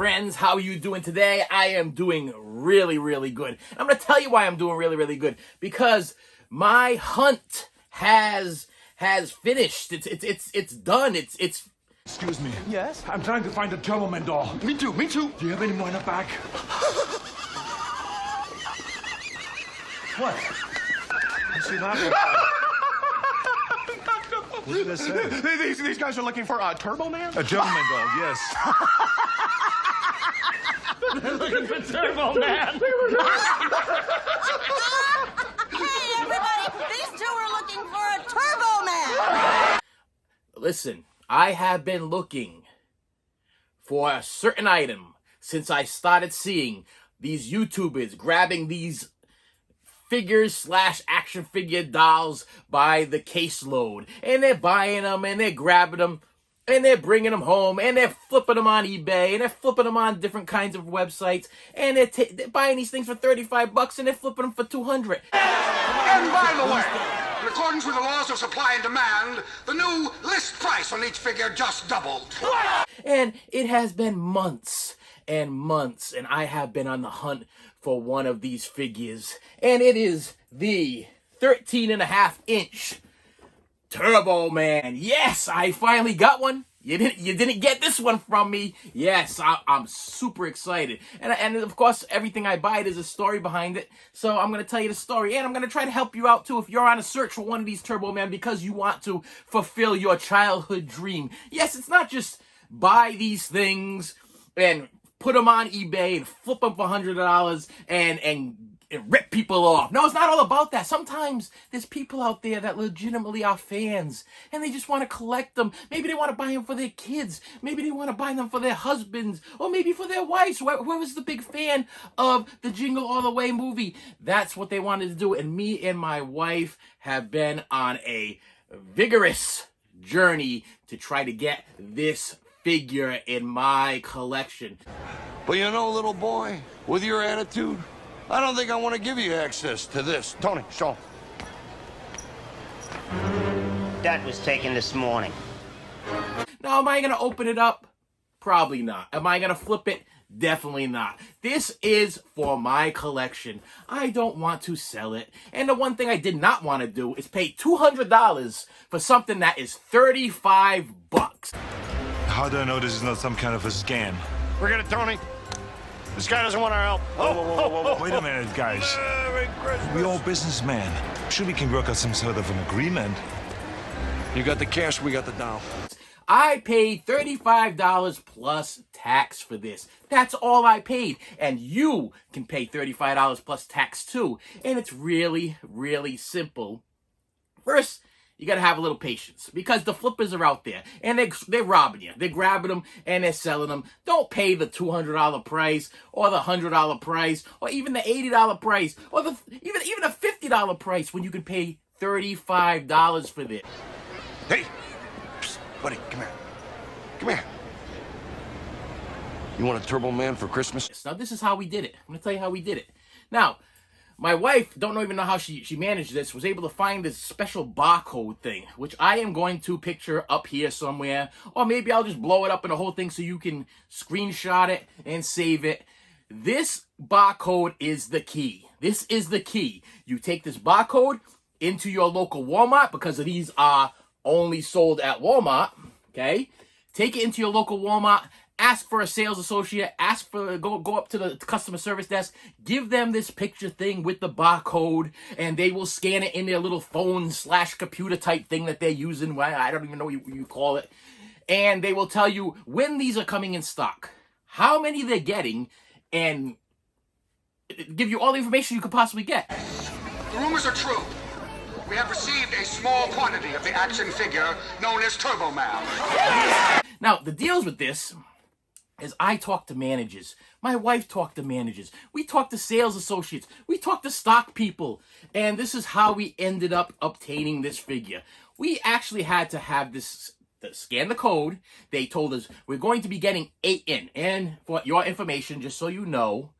friends, how are you doing today? I am doing really good. I'm going to tell you why I'm doing really good. Because my hunt has finished. It's done. It's Excuse me. Yes? I'm trying to find the Turbo Man doll. Me too. Do you have any more in the bag? What? What's he laughing at? What did I say? These guys are looking for a Turbo Man? A Turbo Man doll, yes. They're looking for Turbo Man. Hey, everybody! These two are looking for a Turbo Man! Listen, I have been looking for a certain item since I started seeing these YouTubers grabbing these figures / action figure dolls by the caseload. And they're buying them, and they're grabbing them, and they're bringing them home, and they're flipping them on eBay, and they're flipping them on different kinds of websites, and they're buying these things for $35, and they're flipping them for $200. And by the way, in accordance with the laws of supply and demand, the new list price on each figure just doubled. And it has been months and months, and I have been on the hunt for one of these figures, and it is the 13.5-inch Turbo Man. Yes, I finally got one. You didn't get this one from me. Yes, I'm super excited. And of course, everything I buy, there's a story behind it. So I'm going to tell you the story, and I'm going to try to help you out too if you're on a search for one of these Turbo Man because you want to fulfill your childhood dream. Yes, it's not just buy these things and put them on eBay and flip them for $100 and rip people off. No, it's not all about that. Sometimes there's people out there that legitimately are fans and they just want to collect them. Maybe they want to buy them for their kids. Maybe they want to buy them for their husbands or maybe for their wives. Whoever's the big fan of the Jingle All the Way movie. That's what they wanted to do. And me and my wife have been on a vigorous journey to try to get this figure in my collection. But you know, little boy, with your attitude, I don't think I want to give you access to this. Tony, show. That was taken this morning. Now, am I going to open it up? Probably not. Am I going to flip it? Definitely not. This is for my collection. I don't want to sell it. And the one thing I did not want to do is pay $200 for something that is $35. How do I know this is not some kind of a scam? Forget it, Tony. This guy doesn't want our help. Whoa. Wait a minute, guys. We all businessmen. Sure, we can work out some sort of an agreement. You got the cash, we got the doll. I paid $35 plus tax for this. That's all I paid. And you can pay $35 plus tax too. And it's really simple. First, you got to have a little patience because the flippers are out there and they're robbing you. They're grabbing them and they're selling them. Don't pay the $200 price or the $100 price or even the $80 price or even a $50 price when you can pay $35 for this. Hey, psst, buddy, come here. Come here. You want a Turbo Man for Christmas? Now, this is how we did it. I'm going to tell you how we did it. Now, my wife, don't even know how she managed this, was able to find this special barcode thing, which I am going to picture up here somewhere, or maybe I'll just blow it up in the whole thing so you can screenshot it and save it. This barcode is the key. This is the key. You take this barcode into your local Walmart because these are only sold at Walmart, okay? Take it into your local Walmart. Ask for a sales associate. Ask for go up to the customer service desk. Give them this picture thing with the barcode, and they will scan it in their little phone / computer type thing that they're using. I don't even know what you call it. And they will tell you when these are coming in stock, how many they're getting, and give you all the information you could possibly get. The rumors are true. We have received a small quantity of the action figure known as Turbo Man. Now, the deals with this is I talk to managers. My wife talked to managers. We talked to sales associates. We talked to stock people. And this is how we ended up obtaining this figure. We actually had to have this, scan the code. They told us we're going to be getting 8 in. And for your information, just so you know,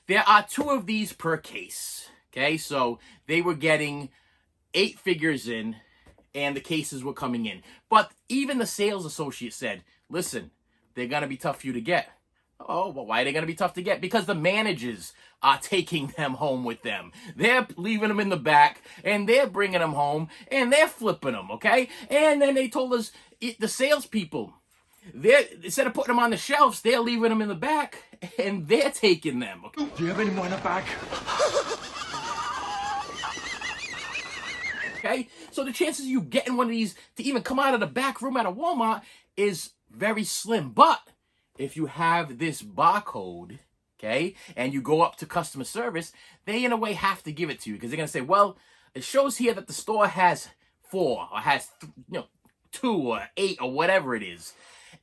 there are 2 of these per case. Okay, so they were getting 8 figures in, and the cases were coming in. But even the sales associate said, listen, they're going to be tough for you to get. Oh, well, why are they going to be tough to get? Because the managers are taking them home with them. They're leaving them in the back, and they're bringing them home, and they're flipping them, okay? And then they told us, the salespeople, instead of putting them on the shelves, they're leaving them in the back, and they're taking them. Okay? Do you have any more in the back? Okay? So the chances of you getting one of these to even come out of the back room at a Walmart is very slim. But if you have this barcode, okay, and you go up to customer service, they in a way have to give it to you because they're going to say, well, it shows here that the store has 4 or has 2 or 8 or whatever it is.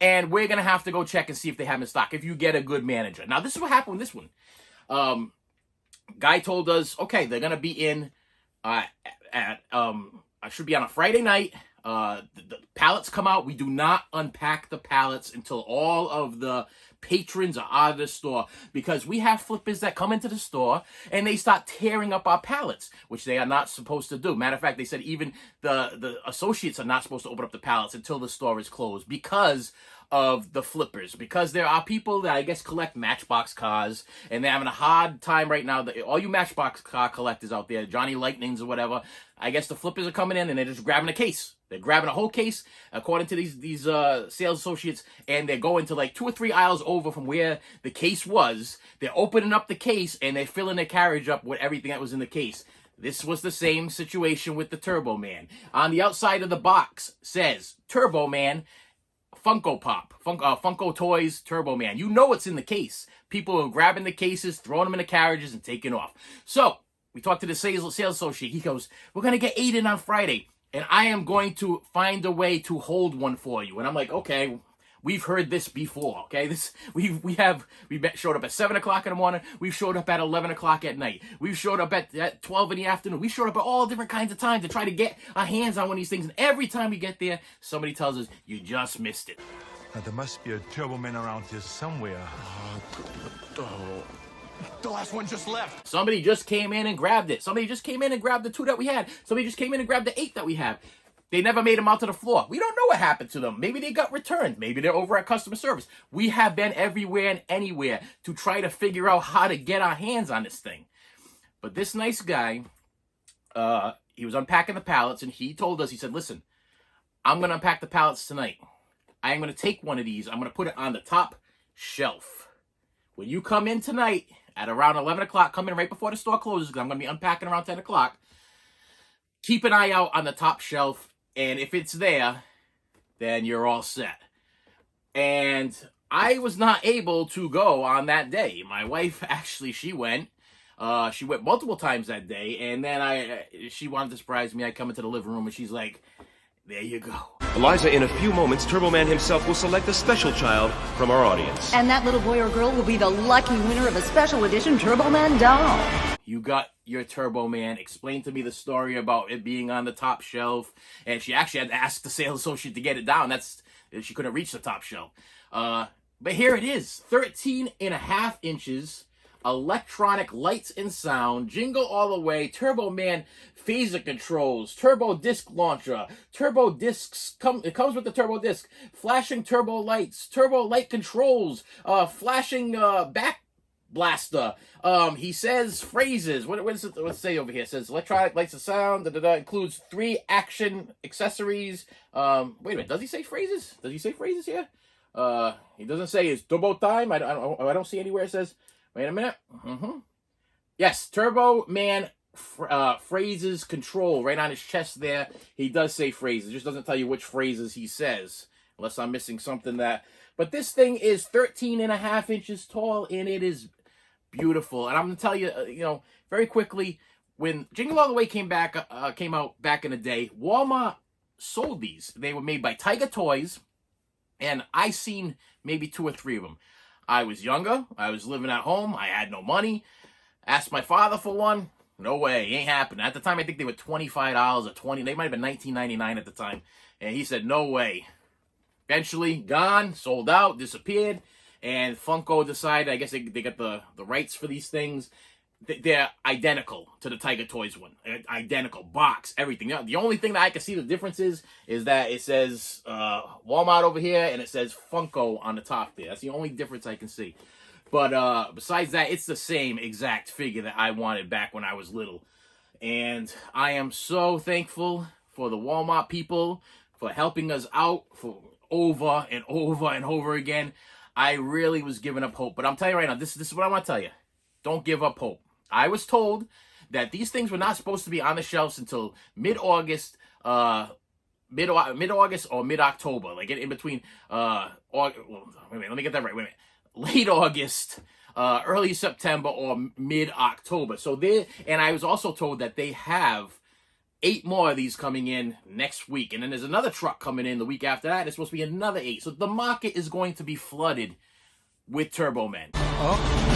And we're going to have to go check and see if they have them in stock if you get a good manager. Now, this is what happened with this one. Guy told us, okay, they're going to be in I should be on a Friday night. The pallets come out. We do not unpack the pallets until all of the patrons are out of the store because we have flippers that come into the store and they start tearing up our pallets, which they are not supposed to do. Matter of fact, they said even the associates are not supposed to open up the pallets until the store is closed because of the flippers, because there are people that I guess collect Matchbox cars and they're having a hard time right now. All you Matchbox car collectors out there, Johnny Lightnings or whatever, I guess the flippers are coming in and they're just grabbing a case. They're grabbing a whole case, according to these sales associates, and they're going to like 2 or 3 aisles over from where the case was. They're opening up the case and they're filling their carriage up with everything that was in the case. This was the same situation with the Turbo Man. On the outside of the box says Turbo Man, Funko Pop, Funko Toys, Turbo Man. You know what's in the case. People are grabbing the cases, throwing them in the carriages, and taking off. So we talked to the sales associate. He goes, "We're gonna get 8 in on Friday, and I am going to find a way to hold one for you." And I'm like, okay. We've heard this before, okay? We showed up at 7 o'clock in the morning. We've showed up at 11 o'clock at night. We've showed up at 12 in the afternoon. We showed up at all different kinds of times to try to get our hands on one of these things. And every time we get there, somebody tells us, you just missed it. Now, there must be a Turbo Man around here somewhere. The last one just left. Somebody just came in and grabbed it. Somebody just came in and grabbed the 2 that we had. Somebody just came in and grabbed the 8 that we have. They never made them out to the floor. We don't know what happened to them. Maybe they got returned. Maybe they're over at customer service. We have been everywhere and anywhere to try to figure out how to get our hands on this thing. But this nice guy, he was unpacking the pallets, and he told us, he said, listen, I'm going to unpack the pallets tonight. I am going to take one of these. I'm going to put it on the top shelf. When you come in tonight at around 11 o'clock, come in right before the store closes, because I'm going to be unpacking around 10 o'clock. Keep an eye out on the top shelf. And if it's there, then you're all set. And I was not able to go on that day. My wife, actually, she went. She went multiple times that day. And then she wanted to surprise me. I come into the living room and she's like, there you go. Eliza, in a few moments, Turbo Man himself will select a special child from our audience. And that little boy or girl will be the lucky winner of a special edition Turbo Man doll. You got your Turbo Man. Explain to me the story about it being on the top shelf. And she actually had to ask the sales associate to get it down. She couldn't reach the top shelf. But here it is. 13.5 inches. Electronic lights and sound. Jingle all the way. Turbo Man phaser controls. Turbo disc launcher. Turbo discs. It comes with the turbo disc. Flashing turbo lights. Turbo light controls. Flashing back blaster. He says phrases. What does it say over here? It says electronic lights and sound. Includes 3 action accessories. Wait a minute. Does he say phrases? Does he say phrases here? He doesn't say it's turbo time. I don't see anywhere it says. Wait a minute. Yes, Turbo Man phrases control right on his chest there. He does say phrases. It just doesn't tell you which phrases he says, unless I'm missing something that. But this thing is 13.5 inches tall, and it is beautiful. And I'm gonna tell you, very quickly, when Jingle All the Way came out back in the day, Walmart sold these. They were made by Tiger Toys, and I seen maybe 2 or 3 of them. I was younger. I was living at home. I had no money. Asked my father for one. No way. Ain't happening. At the time, I think they were $25 or $20. They might have been $19.99 at the time. And he said, no way. Eventually, gone, sold out, disappeared. And Funko decided, I guess they got the rights for these things. they're identical to the Tiger Toys one. Identical box, everything. The only thing that I can see the difference is that it says Walmart over here and it says Funko on the top there. That's the only difference I can see. But besides that, it's the same exact figure that I wanted back when I was little. And I am so thankful for the Walmart people for helping us out for over and over and over again. I really was giving up hope. But I'm telling you right now, this is what I want to tell you. Don't give up hope. I was told that these things were not supposed to be on the shelves until mid-August, mid-August or mid-October, like in between. Wait a minute, let me get that right. Wait a minute, late August, early September, or mid-October. So and I was also told that they have 8 more of these coming in next week, and then there's another truck coming in the week after that. It's supposed to be another 8. So the market is going to be flooded with Turbo Men. Oh.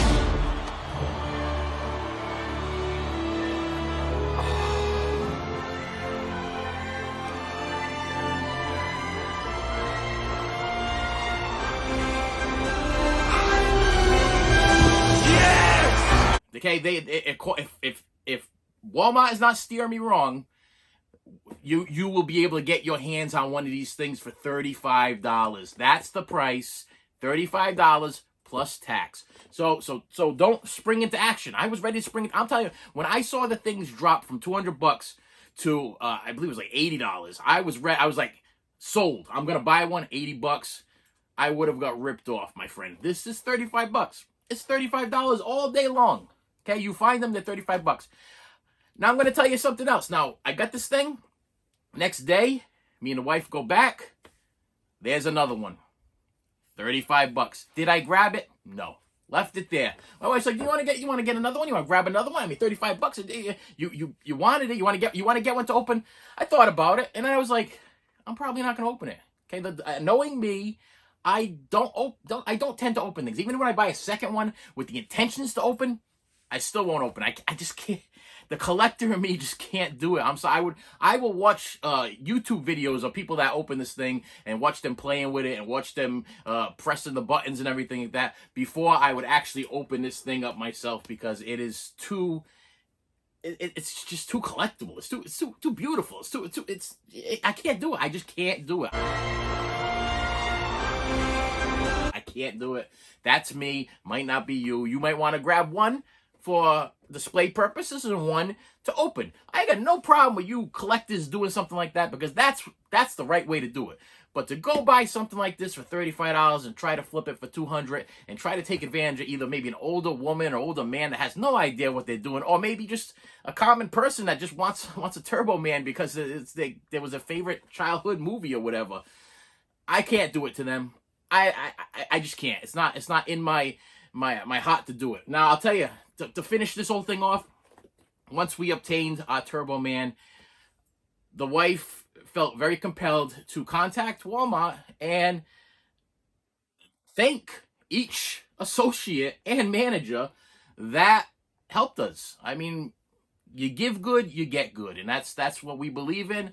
Okay, if Walmart is not steering me wrong, you will be able to get your hands on one of these things for $35. That's the price, $35 plus tax. So don't spring into action. I was ready to spring. I'll tell you, when I saw the things drop from $200 to I believe it was like $80, I was ready. I was like, sold. I'm gonna buy one. $80. I would have got ripped off, my friend. This is $35. It's $35 all day long. Okay, you find them, they're $35. Now, I'm going to tell you something else. Now, I got this thing. Next day, me and the wife go back. There's another one. $35. Did I grab it? No. Left it there. My wife's like, you want to get another one? You want to grab another one? I mean, $35. You wanted it? You want to get one to open? I thought about it, and I was like, I'm probably not going to open it. Okay, knowing me, I don't tend to open things. Even when I buy a second one with the intentions to open, I still won't open. I just can't. The collector in me just can't do it. I'm sorry. I will watch YouTube videos of people that open this thing and watch them playing with it and watch them pressing the buttons and everything like that before I would actually open this thing up myself, because it is too. It's just too collectible. It's too beautiful. I can't do it. I just can't do it. I can't do it. That's me. Might not be you. You might want to grab one for display purposes and one to open. I got no problem with you collectors doing something like that, because that's the right way to do it. But to go buy something like this for $35 and try to flip it for $200 and try to take advantage of either maybe an older woman or older man that has no idea what they're doing, or maybe just a common person that just wants a Turbo Man because there was a favorite childhood movie or whatever. I can't do it to them. I just can't. It's not in my heart to do it. Now, I'll tell you, to finish this whole thing off, once we obtained our Turbo Man, the wife felt very compelled to contact Walmart and thank each associate and manager that helped us. I mean, you give good, you get good, and that's what we believe in.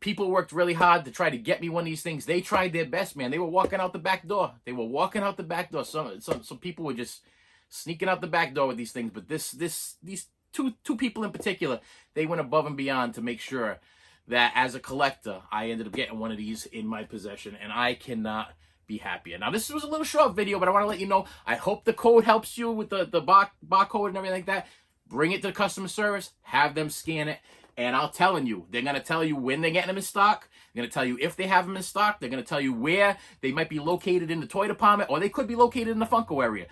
People worked really hard to try to get me one of these things. They tried their best, man. They were walking out the back door. Some people were just sneaking out the back door with these things. But these two people in particular, they went above and beyond to make sure that as a collector, I ended up getting one of these in my possession, and I cannot be happier. Now, this was a little short video, but I want to let you know, I hope the code helps you with the barcode and everything like that. Bring it to the customer service, have them scan it. And I'm telling you, they're going to tell you when they're getting them in stock. They're going to tell you if they have them in stock. They're going to tell you where they might be located in the toy department, or they could be located in the Funko area.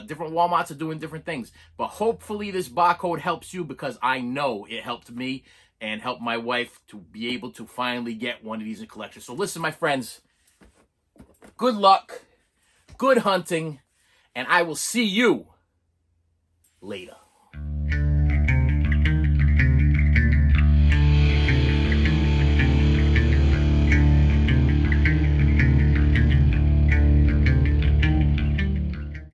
Different Walmarts are doing different things. But hopefully this barcode helps you, because I know it helped me and helped my wife to be able to finally get one of these in collection. So listen, my friends, good luck, good hunting, and I will see you later.